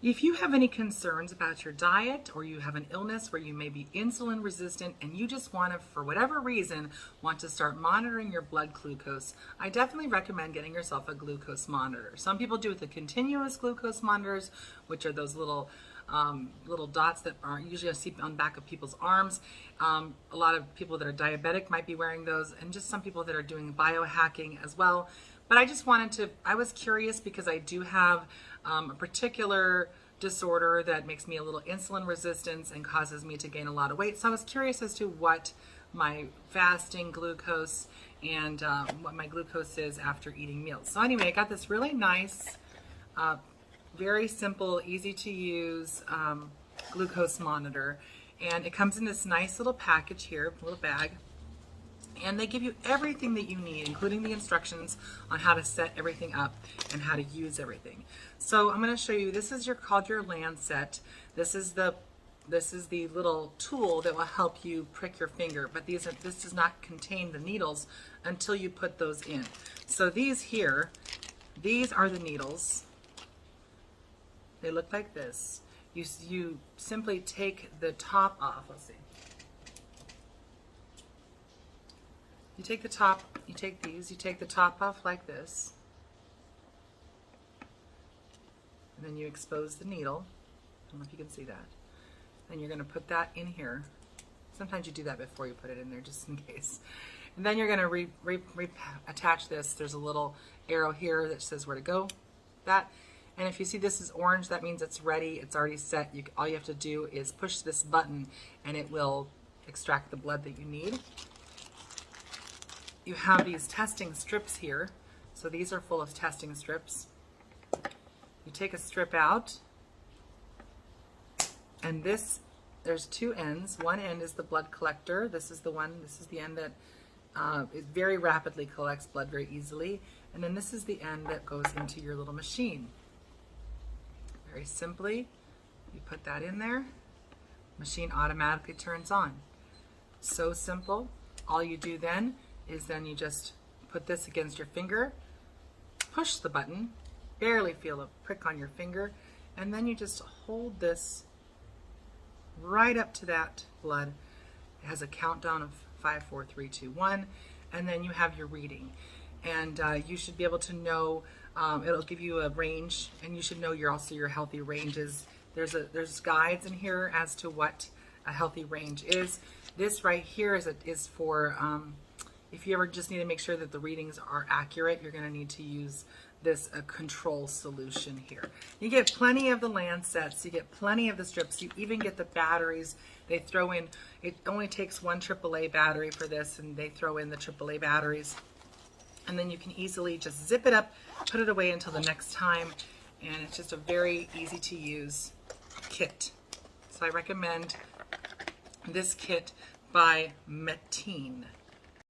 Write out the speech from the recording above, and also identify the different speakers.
Speaker 1: If you have any concerns about your diet or you have an illness where you may be insulin resistant and you just want to, for whatever reason, want to start monitoring your blood glucose, I definitely recommend getting yourself a glucose monitor. Some people do it the continuous glucose monitors, which are those little dots that are usually on the back of people's arms. A lot of people that are diabetic might be wearing those, and just some people that are doing biohacking as well. But I was curious because I do have a particular disorder that makes me a little insulin resistant and causes me to gain a lot of weight. So I was curious as to what my fasting glucose and what my glucose is after eating meals. So anyway, I got this really nice, very simple, easy to use glucose monitor. And it comes in this nice little package here, little bag. And they give you everything that you need, including the instructions on how to set everything up and how to use everything. So I'm going to show you, this is called your Lancet. This is the little tool that will help you prick your finger, but this does not contain the needles until you put those in. So these are the needles. They look like this. You simply take the top off. Let's see. You take the top, you take the top off like this, and then you expose the needle. I don't know if you can see that. Then you're going to put that in here. Sometimes you do that before you put it in there, just in case. And then you're going to attach this. There's a little arrow here that says where to go. That. And if you see this is orange, that means it's ready. It's already set. All you have to do is push this button, and it will extract the blood that you need. You have these testing strips here. So these are full of testing strips. You take a strip out, and there's two ends. One end is the blood collector. This is the end that it very rapidly collects blood very easily. And then this is the end that goes into your little machine. Very simply, you put that in there, machine automatically turns on. So simple. All you do then is you just put this against your finger, push the button, barely feel a prick on your finger, and then you just hold this right up to that blood. It has a countdown of 5, 4, 3, 2, 1, and then you have your reading. And you should be able to know, it'll give you a range, and you should know your healthy ranges. There's guides in here as to what a healthy range is. This right here is for if you ever just need to make sure that the readings are accurate, you're going to need to use this control solution here. You get plenty of the Lancets, you get plenty of the strips, you even get the batteries. They throw in, it only takes one AAA battery for this, and they throw in the AAA batteries. And then you can easily just zip it up, put it away until the next time, and it's just a very easy to use kit. So I recommend this kit by Metene.